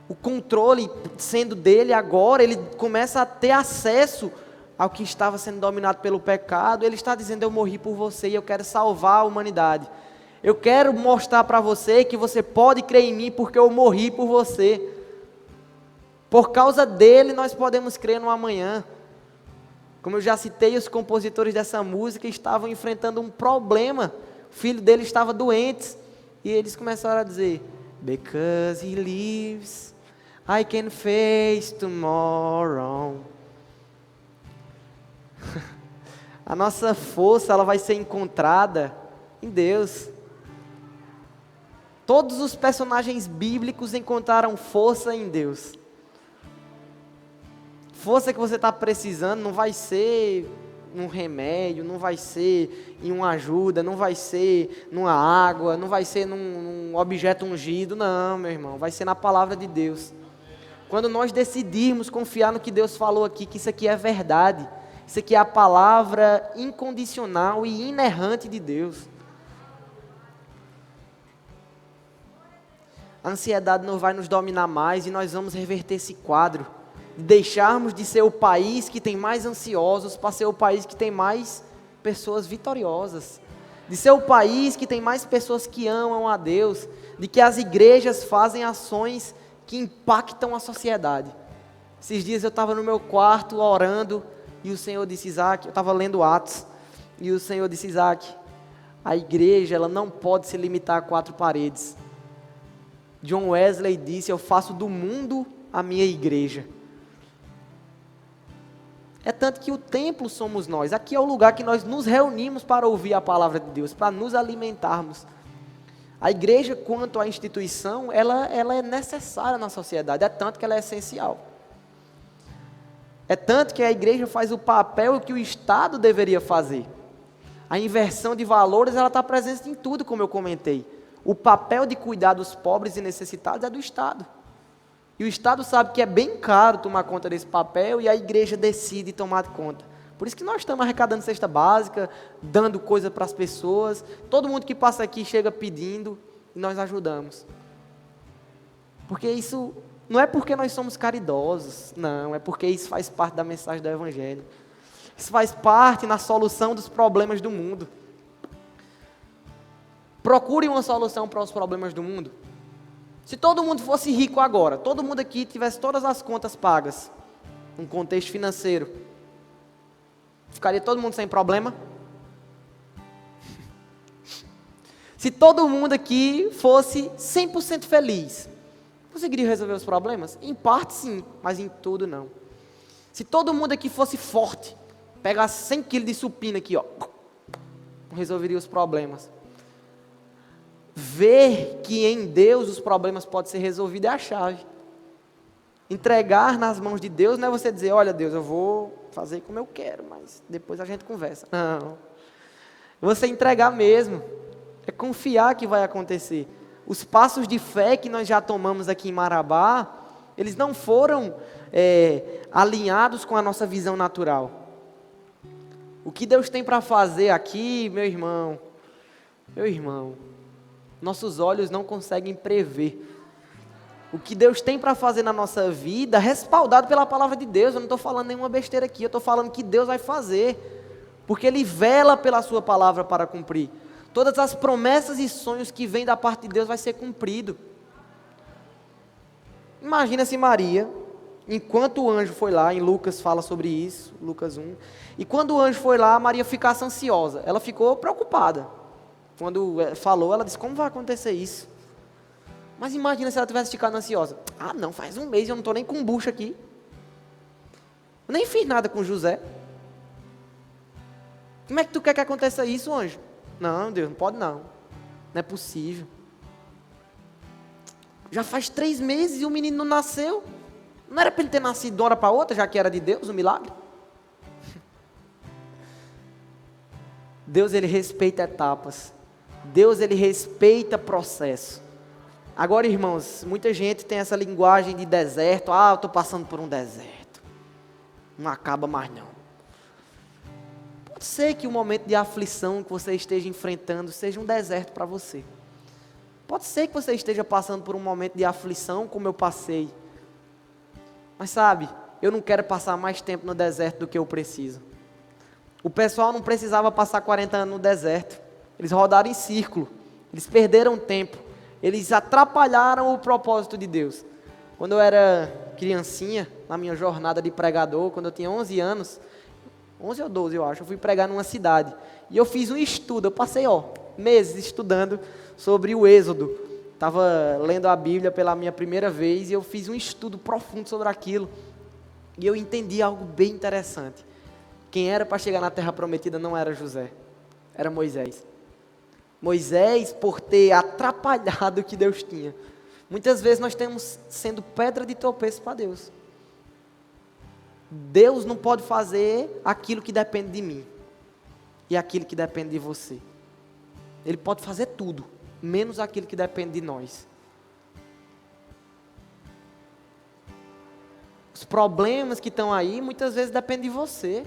o controle, sendo dele agora, ele começa a ter acesso ao que estava sendo dominado pelo pecado. Ele está dizendo: eu morri por você e eu quero salvar a humanidade. Eu quero mostrar para você que você pode crer em mim porque eu morri por você. Por causa dele nós podemos crer no amanhã. Como eu já citei, os compositores dessa música estavam enfrentando um problema. O filho dele estava doente. E eles começaram a dizer: because he lives, I can face tomorrow. A nossa força ela vai ser encontrada em Deus. Todos os personagens bíblicos encontraram força em Deus. Força que você está precisando não vai ser num remédio, não vai ser em uma ajuda, não vai ser numa água, não vai ser num objeto ungido, não, meu irmão, vai ser na palavra de Deus. Quando nós decidirmos confiar no que Deus falou aqui, que isso aqui é verdade, isso aqui é a palavra incondicional e inerrante de Deus. A ansiedade não vai nos dominar mais e nós vamos reverter esse quadro. De deixarmos de ser o país que tem mais ansiosos para ser o país que tem mais pessoas vitoriosas. De ser o país que tem mais pessoas que amam a Deus. De que as igrejas fazem ações que impactam a sociedade. Esses dias eu estava no meu quarto orando e o Senhor disse: Isaac, eu estava lendo Atos, e o Senhor disse: Isaac, a igreja ela não pode se limitar a 4 paredes. John Wesley disse: eu faço do mundo a minha igreja. É tanto que o templo somos nós. Aqui é o lugar que nós nos reunimos para ouvir a palavra de Deus, para nos alimentarmos. A igreja, quanto à instituição, ela é necessária na sociedade, é tanto que ela é essencial. É tanto que a igreja faz o papel que o Estado deveria fazer. A inversão de valores, ela está presente em tudo, como eu comentei. O papel de cuidar dos pobres e necessitados é do Estado. E o Estado sabe que é bem caro tomar conta desse papel e a igreja decide tomar conta. Por isso que nós estamos arrecadando cesta básica, dando coisa para as pessoas. Todo mundo que passa aqui chega pedindo e nós ajudamos. Porque isso não é porque nós somos caridosos, não, é porque isso faz parte da mensagem do Evangelho. Isso faz parte na solução dos problemas do mundo. Procure uma solução para os problemas do mundo. Se todo mundo fosse rico agora, todo mundo aqui tivesse todas as contas pagas, num contexto financeiro, ficaria todo mundo sem problema? Se todo mundo aqui fosse 100% feliz, conseguiria resolver os problemas? Em parte sim, mas em tudo não. Se todo mundo aqui fosse forte, pegasse 100 quilos de supina aqui, ó, resolveria os problemas. Ver que em Deus os problemas podem ser resolvidos é a chave. Entregar nas mãos de Deus não é você dizer: olha Deus, eu vou fazer como eu quero, mas depois a gente conversa. Não. Você entregar mesmo. É confiar que vai acontecer. Os passos de fé que nós já tomamos aqui em Marabá, eles não foram alinhados com a nossa visão natural. O que Deus tem para fazer aqui, meu irmão, nossos olhos não conseguem prever. O que Deus tem para fazer na nossa vida, respaldado pela palavra de Deus. Eu não estou falando nenhuma besteira aqui, eu estou falando que Deus vai fazer, porque Ele vela pela sua palavra para cumprir. Todas as promessas e sonhos que vêm da parte de Deus vai ser cumprido. Imagina se Maria, enquanto o anjo foi lá, em Lucas fala sobre isso, Lucas 1, e quando o anjo foi lá, Maria ficasse ansiosa. Ela ficou preocupada. Quando falou, ela disse: como vai acontecer isso? Mas imagina se ela tivesse ficado ansiosa. Ah não, faz um mês eu não estou nem com bucha aqui. Eu nem fiz nada com José. Como é que tu quer que aconteça isso, anjo? Não, Deus, não pode não. Não é possível. Já faz 3 meses e o menino não nasceu. Não era para ele ter nascido de uma hora para outra, já que era de Deus, um milagre? Deus, Ele respeita etapas. Deus, Ele respeita processo. Agora, irmãos, muita gente tem essa linguagem de deserto. Ah, eu estou passando por um deserto. Não acaba mais não. Pode ser que o momento de aflição que você esteja enfrentando seja um deserto para você. Pode ser que você esteja passando por um momento de aflição como eu passei. Mas sabe, eu não quero passar mais tempo no deserto do que eu preciso. O pessoal não precisava passar 40 anos no deserto. Eles rodaram em círculo. Eles perderam tempo. Eles atrapalharam o propósito de Deus. Quando eu era criancinha, na minha jornada de pregador, quando eu tinha 11 anos, 11 ou 12 eu acho, eu fui pregar numa cidade. E eu fiz um estudo, eu passei meses estudando sobre o Êxodo. Estava lendo a Bíblia pela minha primeira vez e eu fiz um estudo profundo sobre aquilo. E eu entendi algo bem interessante. Quem era para chegar na Terra Prometida não era José, era Moisés. Moisés, por ter atrapalhado o que Deus tinha. Muitas vezes nós estamos sendo pedra de tropeço para Deus. Deus não pode fazer aquilo que depende de mim e aquilo que depende de você. Ele pode fazer tudo, menos aquilo que depende de nós. Os problemas que estão aí, muitas vezes dependem de você.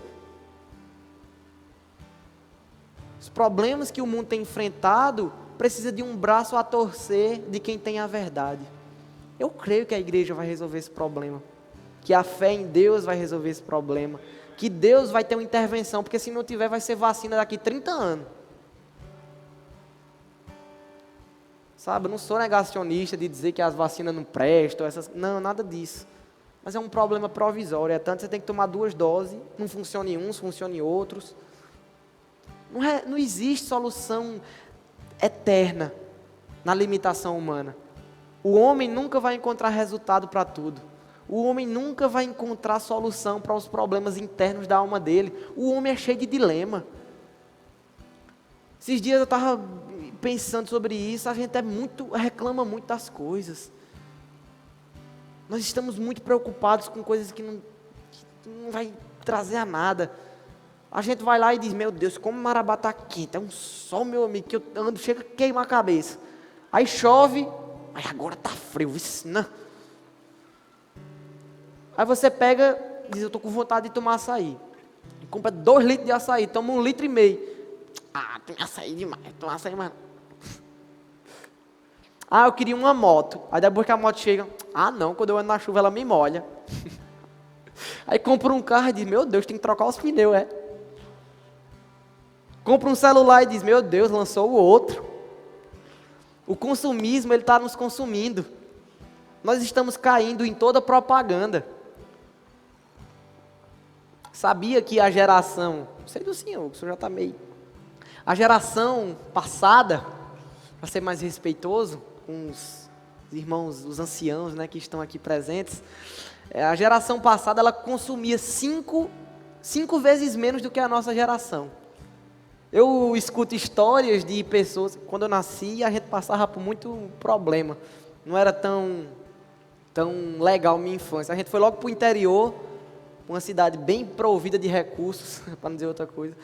Os problemas que o mundo tem enfrentado, precisa de um braço a torcer de quem tem a verdade. Eu creio que a igreja vai resolver esse problema. Que a fé em Deus vai resolver esse problema. Que Deus vai ter uma intervenção, porque se não tiver, vai ser vacina daqui 30 anos. Sabe, eu não sou negacionista de dizer que as vacinas não prestam, não, nada disso. Mas é um problema provisório, é tanto que você tem que tomar 2 doses, não funciona em uns, funciona em outros. Não existe solução eterna na limitação humana. O homem nunca vai encontrar resultado para tudo. O homem nunca vai encontrar solução para os problemas internos da alma dele. O homem é cheio de dilema. Esses dias eu estava pensando sobre isso, a gente reclama muito das coisas. Nós estamos muito preocupados com coisas que não vai trazer a nada. A gente vai lá e diz, meu Deus, como Marabá está quente, é um sol, meu amigo, que eu ando, chega a queimar a cabeça. Aí chove, aí agora está frio, isso não. Aí você pega, diz, eu estou com vontade de tomar açaí. E compra 2 litros de açaí, toma 1,5 litro. Ah, tem açaí demais, toma açaí mais. Ah, eu queria uma moto. Aí depois que a moto chega, ah não, quando eu ando na chuva ela me molha. Aí compra um carro e diz, meu Deus, tem que trocar os pneus, é. Compra um celular e diz, meu Deus, lançou o outro. O consumismo, ele está nos consumindo. Nós estamos caindo em toda propaganda. Sabia que a geração, não sei do senhor, o senhor já está meio... A geração passada, para ser mais respeitoso com os irmãos, os anciãos, né, que estão aqui presentes, a geração passada, ela consumia 5 vezes menos do que a nossa geração. Eu escuto histórias de pessoas, quando eu nasci, a gente passava por muito problema. Não era tão legal minha infância. A gente foi logo para o interior, uma cidade bem provida de recursos, para não dizer outra coisa.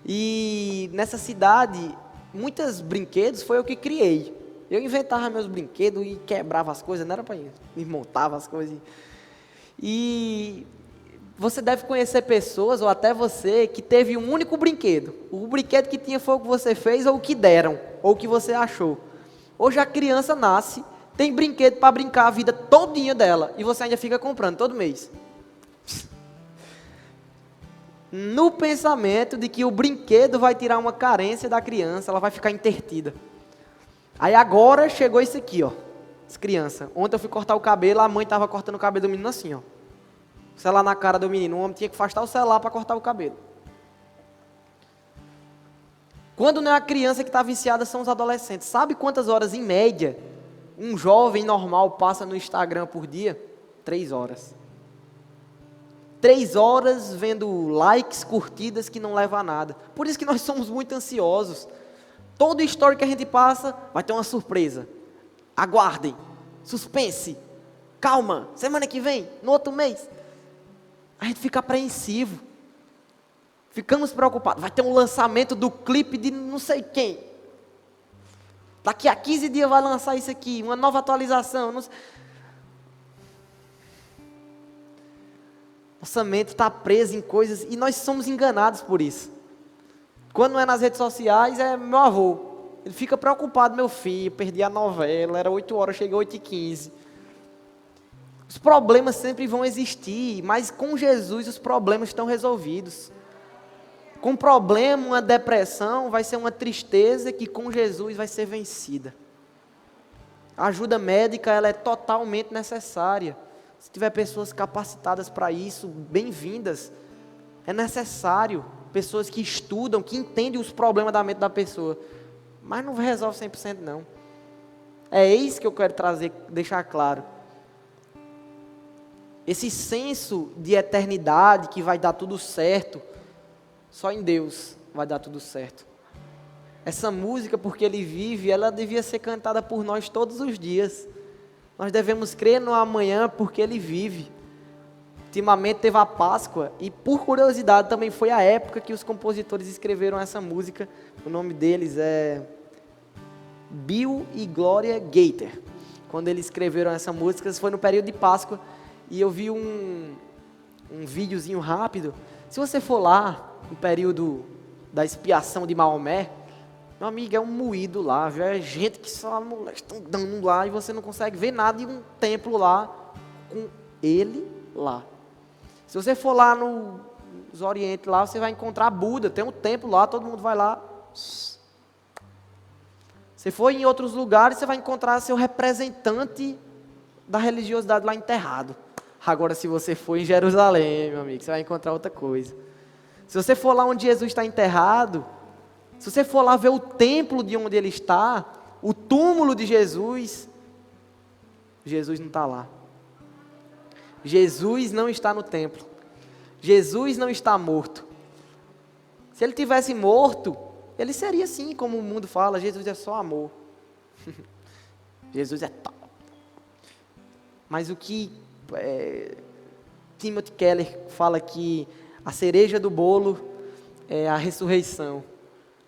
E nessa cidade, muitos brinquedos foi eu que criei. Eu inventava meus brinquedos e quebrava as coisas, não era para isso. Desmontava as coisas. E você deve conhecer pessoas, ou até você, que teve um único brinquedo. O brinquedo que tinha foi o que você fez, ou o que deram, ou o que você achou. Hoje a criança nasce, tem brinquedo para brincar a vida todinha dela, e você ainda fica comprando todo mês. No pensamento de que o brinquedo vai tirar uma carência da criança, ela vai ficar intertida. Aí agora chegou isso aqui, ó. As crianças. Ontem eu fui cortar o cabelo, a mãe estava cortando o cabelo do menino assim, ó. Celular na cara do menino. O homem tinha que afastar o celular para cortar o cabelo. Quando não é a criança que está viciada, são os adolescentes. Sabe quantas horas, em média, um jovem normal passa no Instagram por dia? 3 horas. 3 horas vendo likes, curtidas que não levam a nada. Por isso que nós somos muito ansiosos. Todo story que a gente passa vai ter uma surpresa. Aguardem. Suspense. Calma. Semana que vem, no outro mês. A gente fica apreensivo. Ficamos preocupados. Vai ter um lançamento do clipe de não sei quem. Daqui a 15 dias vai lançar isso aqui. Uma nova atualização. Não sei. Nossa mente está presa em coisas e nós somos enganados por isso. Quando não é nas redes sociais, é meu avô. Ele fica preocupado, meu filho, perdi a novela, era 8 horas, cheguei 8h15. Os problemas sempre vão existir, mas com Jesus os problemas estão resolvidos. Com problema, uma depressão vai ser uma tristeza que com Jesus vai ser vencida. A ajuda médica, ela é totalmente necessária. Se tiver pessoas capacitadas para isso, bem-vindas. É necessário. Pessoas que estudam, que entendem os problemas da mente da pessoa. Mas não resolve 100% não. É isso que eu quero trazer, deixar claro. Esse senso de eternidade, que vai dar tudo certo, só em Deus vai dar tudo certo. Essa música, porque Ele vive, ela devia ser cantada por nós todos os dias. Nós devemos crer no amanhã porque Ele vive. Ultimamente teve a Páscoa e, por curiosidade, também foi a época que os compositores escreveram essa música. O nome deles é Bill e Gloria Gaither. Quando eles escreveram essa música, foi no período de Páscoa. E eu vi um videozinho rápido. Se você for lá, no período da expiação de Maomé, meu amigo, é um moído lá, viu? É gente que só estão dando lá e você não consegue ver nada, e um templo lá, com ele lá. Se você for lá nos Orientes, lá, você vai encontrar Buda, tem um templo lá, todo mundo vai lá. Se for em outros lugares, você vai encontrar seu representante da religiosidade lá enterrado. Agora, se você for em Jerusalém, meu amigo, você vai encontrar outra coisa. Se você for lá onde Jesus está enterrado, se você for lá ver o templo de onde Ele está, o túmulo de Jesus, Jesus não está lá. Jesus não está no templo. Jesus não está morto. Se ele tivesse morto, ele seria assim, como o mundo fala, Jesus é só amor. Jesus é top. Mas o que Timothy Keller fala que a cereja do bolo é a ressurreição.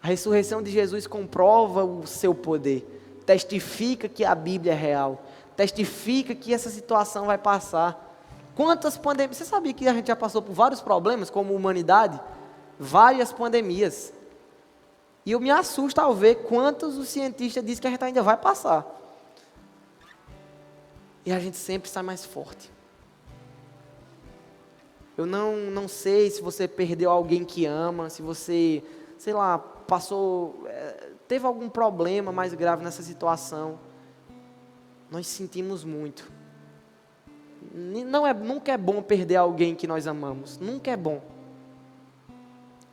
A ressurreição de Jesus comprova o seu poder, testifica que a Bíblia é real, testifica que essa situação vai passar. Quantas pandemias, você sabia que a gente já passou por vários problemas como humanidade? Várias pandemias. E eu me assusto ao ver quantos os cientistas dizem que a gente ainda vai passar. E a gente sempre sai mais forte. Eu não sei se você perdeu alguém que ama, se você, sei lá, teve algum problema mais grave nessa situação. Nós sentimos muito. Nunca é bom perder alguém que nós amamos. Nunca é bom.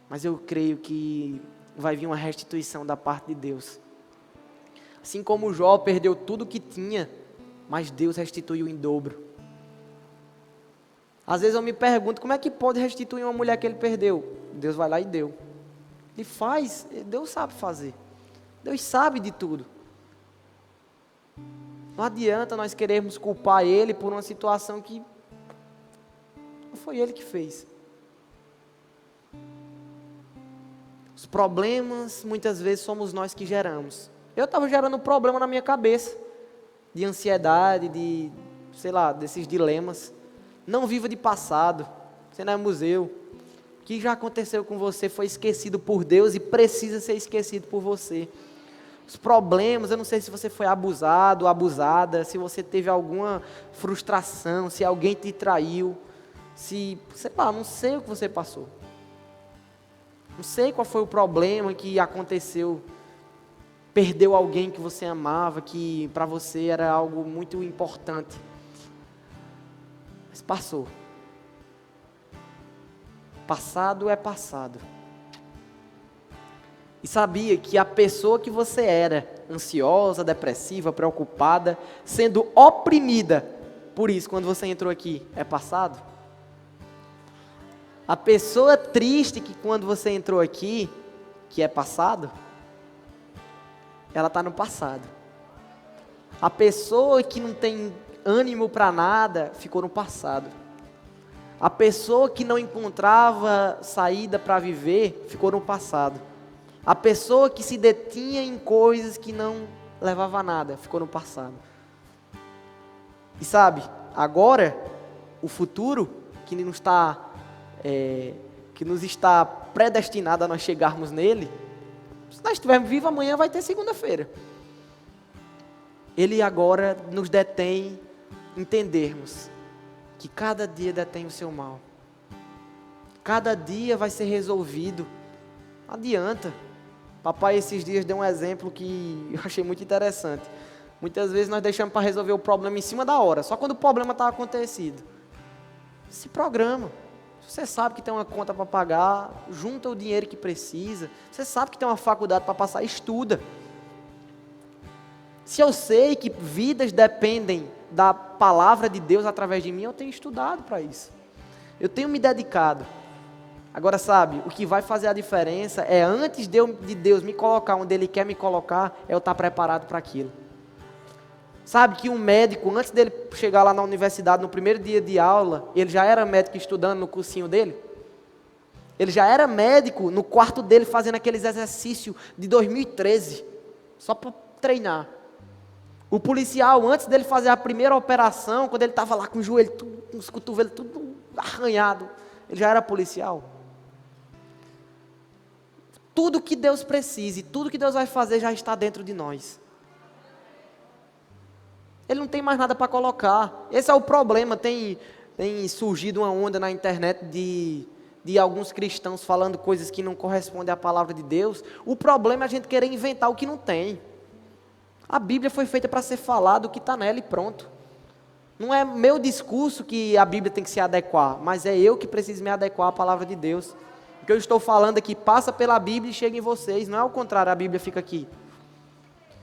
Mas eu creio que vai vir uma restituição da parte de Deus. Assim como Jó perdeu tudo que tinha, mas Deus restituiu em dobro. Às vezes eu me pergunto, como é que pode restituir uma mulher que ele perdeu? Deus vai lá e deu. Ele faz, Deus sabe fazer. Deus sabe de tudo. Não adianta nós querermos culpar Ele por uma situação que não foi Ele que fez. Os problemas, muitas vezes, somos nós que geramos. Eu estava gerando um problema na minha cabeça, de ansiedade, desses dilemas. Não viva de passado, você não é museu. O que já aconteceu com você foi esquecido por Deus e precisa ser esquecido por você. Os problemas, eu não sei se você foi abusado, abusada, se você teve alguma frustração, se alguém te traiu, não sei o que você passou. Não sei qual foi o problema que aconteceu. Perdeu alguém que você amava, que para você era algo muito importante. Mas passou. Passado é passado. E sabia que a pessoa que você era, ansiosa, depressiva, preocupada, sendo oprimida, por isso, quando você entrou aqui, é passado? A pessoa triste que quando você entrou aqui, que é passado, ela está no passado. A pessoa que não tem ânimo para nada, ficou no passado. A pessoa que não encontrava saída para viver, ficou no passado. A pessoa que se detinha em coisas que não levava a nada, ficou no passado. E sabe, agora, o futuro que nos está predestinado a nós chegarmos nele, se nós estivermos vivos amanhã vai ter segunda-feira. Ele agora nos detém entendermos que cada dia detém o seu mal. Cada dia vai ser resolvido. Não adianta. Papai esses dias deu um exemplo que eu achei muito interessante. Muitas vezes nós deixamos para resolver o problema em cima da hora, só quando o problema está acontecido. Se programa. Você sabe que tem uma conta para pagar, junta o dinheiro que precisa. Você sabe que tem uma faculdade para passar, estuda. Se eu sei que vidas dependem da palavra de Deus através de mim, eu tenho estudado para isso. Eu tenho me dedicado. Agora sabe, o que vai fazer a diferença é antes de Deus me colocar onde Ele quer me colocar, é eu estar preparado para aquilo. Sabe que um médico, antes dele chegar lá na universidade, no primeiro dia de aula, ele já era médico estudando no cursinho dele? Ele já era médico no quarto dele fazendo aqueles exercícios de 2013, só para treinar. O policial, antes dele fazer a primeira operação, quando ele estava lá com o joelho, com os cotovelos tudo arranhado, ele já era policial. Tudo que Deus precisa, tudo que Deus vai fazer já está dentro de nós. Ele não tem mais nada para colocar. Esse é o problema. Tem surgido uma onda na internet de alguns cristãos falando coisas que não correspondem à palavra de Deus. O problema é a gente querer inventar o que não tem. A Bíblia foi feita para ser falado o que está nela e pronto. Não é meu discurso que a Bíblia tem que se adequar, mas é eu que preciso me adequar à palavra de Deus. O que eu estou falando aqui passa pela Bíblia e chega em vocês, não é o contrário, a Bíblia fica aqui.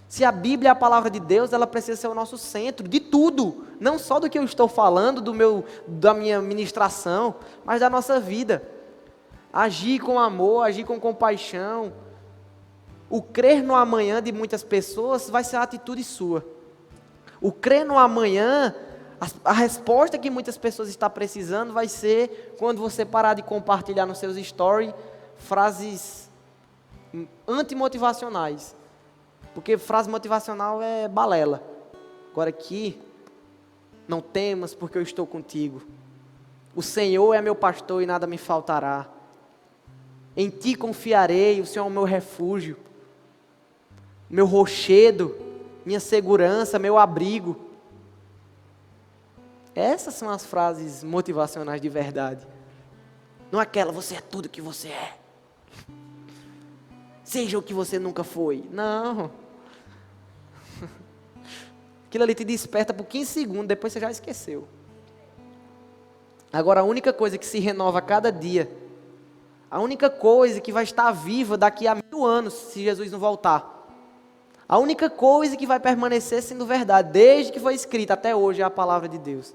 Se a Bíblia é a palavra de Deus, ela precisa ser o nosso centro de tudo, não só do que eu estou falando, da minha ministração, mas da nossa vida. Agir com amor, agir com compaixão. O crer no amanhã de muitas pessoas vai ser a atitude sua. O crer no amanhã, a resposta que muitas pessoas estão precisando vai ser quando você parar de compartilhar nos seus stories frases antimotivacionais. Porque frase motivacional é balela. Agora aqui, não temas porque eu estou contigo. O Senhor é meu pastor e nada me faltará. Em ti confiarei, o Senhor é o meu refúgio, meu rochedo, minha segurança, meu abrigo. Essas são as frases motivacionais de verdade. Não aquela, você é tudo que você é. Seja o que você nunca foi. Não. Aquilo ali te desperta por 15 segundos, depois você já esqueceu. Agora a única coisa que se renova a cada dia, a única coisa que vai estar viva daqui a 1000 anos, se Jesus não voltar, a única coisa que vai permanecer sendo verdade, desde que foi escrita até hoje, é a palavra de Deus.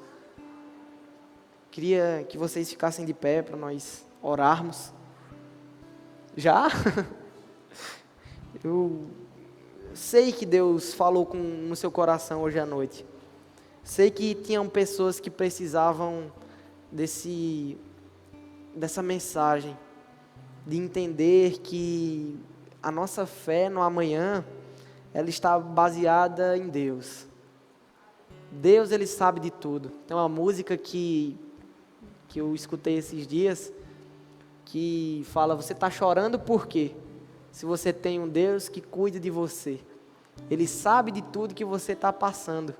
Queria que vocês ficassem de pé para nós orarmos. Já? Eu sei que Deus falou no seu coração hoje à noite. Sei que tinham pessoas que precisavam dessa mensagem, de entender que a nossa fé no amanhã, ela está baseada em Deus. Deus, Ele sabe de tudo. Tem uma música que eu escutei esses dias, que fala, você está chorando por quê? Se você tem um Deus que cuida de você. Ele sabe de tudo que você está passando.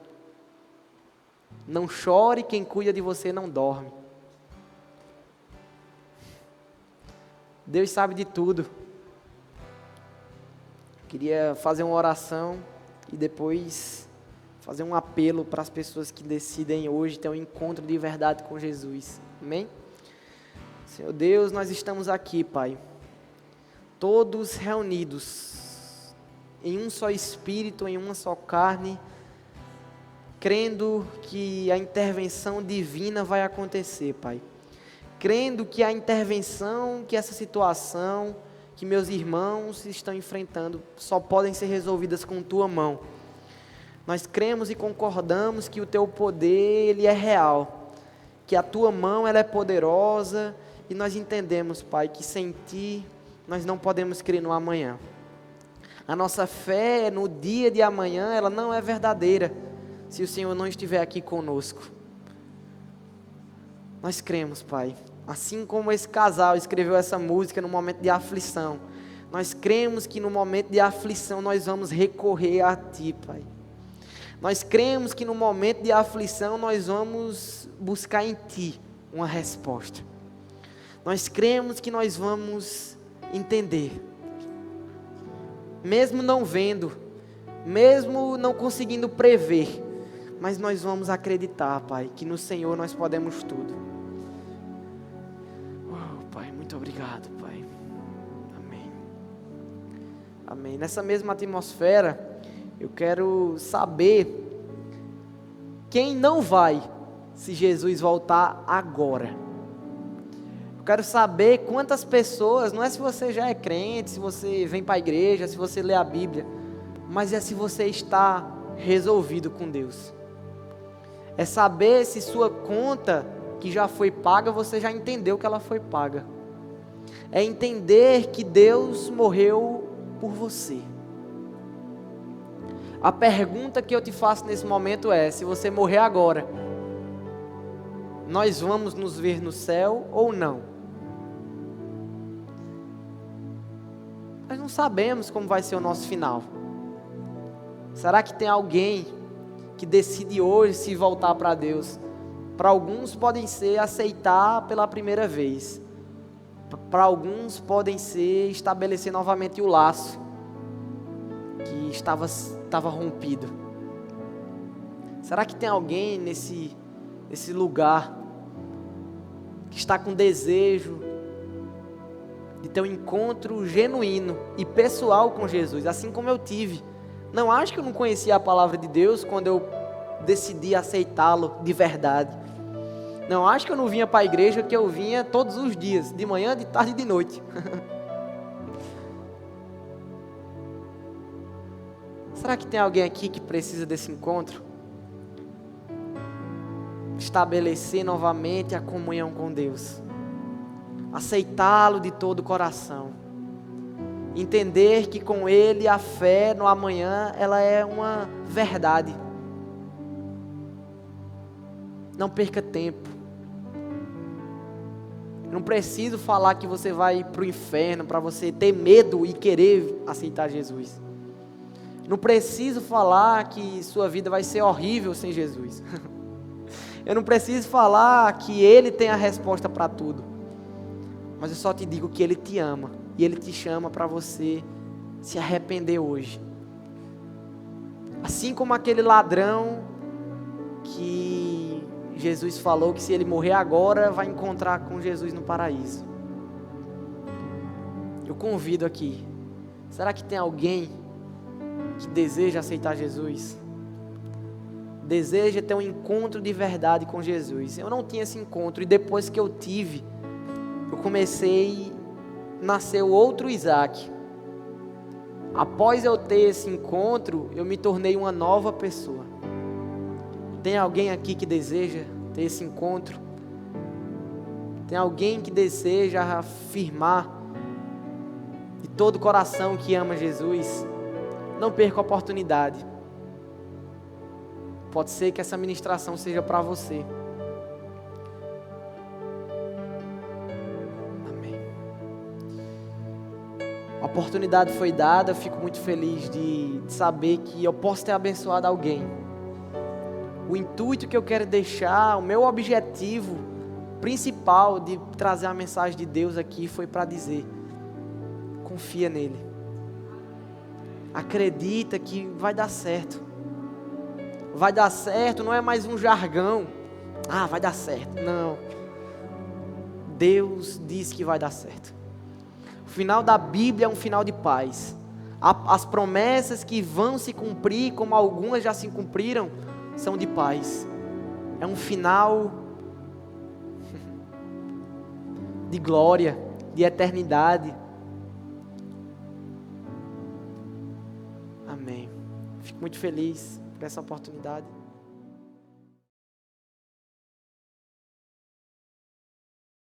Não chore, quem cuida de você não dorme. Deus sabe de tudo. Queria fazer uma oração e depois fazer um apelo para as pessoas que decidem hoje ter um encontro de verdade com Jesus. Amém? Senhor Deus, nós estamos aqui, Pai, todos reunidos em um só espírito, em uma só carne, crendo que a intervenção divina vai acontecer, Pai. Crendo que a intervenção, que essa situação, que meus irmãos estão enfrentando, só podem ser resolvidas com Tua mão. Nós cremos e concordamos que o Teu poder, Ele é real, que a Tua mão, ela é poderosa, e nós entendemos, Pai, que sem Ti, nós não podemos crer no amanhã. A nossa fé no dia de amanhã, ela não é verdadeira, se o Senhor não estiver aqui conosco. Nós cremos, Pai, assim como esse casal escreveu essa música no momento de aflição, nós cremos que no momento de aflição nós vamos recorrer a Ti, Pai. Nós cremos que no momento de aflição nós vamos buscar em Ti uma resposta. Nós cremos que nós vamos entender, mesmo não vendo, mesmo não conseguindo prever, mas nós vamos acreditar, Pai, que no Senhor nós podemos tudo. Oh, Pai, muito obrigado, Pai. Amém. Amém. Nessa mesma atmosfera, eu quero saber quem não vai se Jesus voltar agora. Eu quero saber quantas pessoas, não é se você já é crente, se você vem para a igreja, se você lê a Bíblia, mas é se você está resolvido com Deus. É saber se sua conta que já foi paga, você já entendeu que ela foi paga. É entender que Deus morreu por você. A pergunta que eu te faço nesse momento é, se você morrer agora, nós vamos nos ver no céu ou não? Nós não sabemos como vai ser o nosso final. Será que tem alguém que decide hoje se voltar para Deus? Para alguns podem ser aceitar pela primeira vez. Para alguns podem ser estabelecer novamente o laço que estava rompido. Será que tem alguém nesse lugar que está com desejo de ter um encontro genuíno e pessoal com Jesus, assim como eu tive Não acho que eu não conhecia a palavra de Deus quando eu decidi aceitá-lo de verdade. Não acho que eu não vinha para a igreja, que eu vinha todos os dias, de manhã, de tarde e de noite. Será que tem alguém aqui que precisa desse encontro? Estabelecer novamente a comunhão com Deus. Aceitá-lo de todo o coração. Entender que com Ele a fé no amanhã, ela é uma verdade. Não perca tempo. Não preciso falar que você vai para o inferno para você ter medo e querer aceitar Jesus. Não preciso falar que sua vida vai ser horrível sem Jesus. Eu não preciso falar que Ele tem a resposta para tudo. Mas eu só te digo que Ele te ama. E Ele te chama para você se arrepender hoje. Assim como aquele ladrão que Jesus falou que se ele morrer agora, vai encontrar com Jesus no paraíso. Eu convido aqui. Será que tem alguém que deseja aceitar Jesus? Deseja ter um encontro de verdade com Jesus. Eu não tinha esse encontro e depois que eu tive, eu comecei, nasceu outro Isaac. Após eu ter esse encontro, eu me tornei uma nova pessoa. Tem alguém aqui que deseja ter esse encontro? Tem alguém que deseja afirmar de todo o coração que ama Jesus? Não perca a oportunidade. Pode ser que essa ministração seja para você. Amém. A oportunidade foi dada, eu fico muito feliz de saber que eu posso ter abençoado alguém. O intuito que eu quero deixar, o meu objetivo principal de trazer a mensagem de Deus aqui foi para dizer: confia nele. Acredita que vai dar certo. Vai dar certo não é mais um jargão. Ah, vai dar certo. Não. Deus diz que vai dar certo. O final da Bíblia é um final de paz. As promessas que vão se cumprir, como algumas já se cumpriram, são de paz. É um final de glória, de eternidade. Amém. Fico muito feliz por essa oportunidade.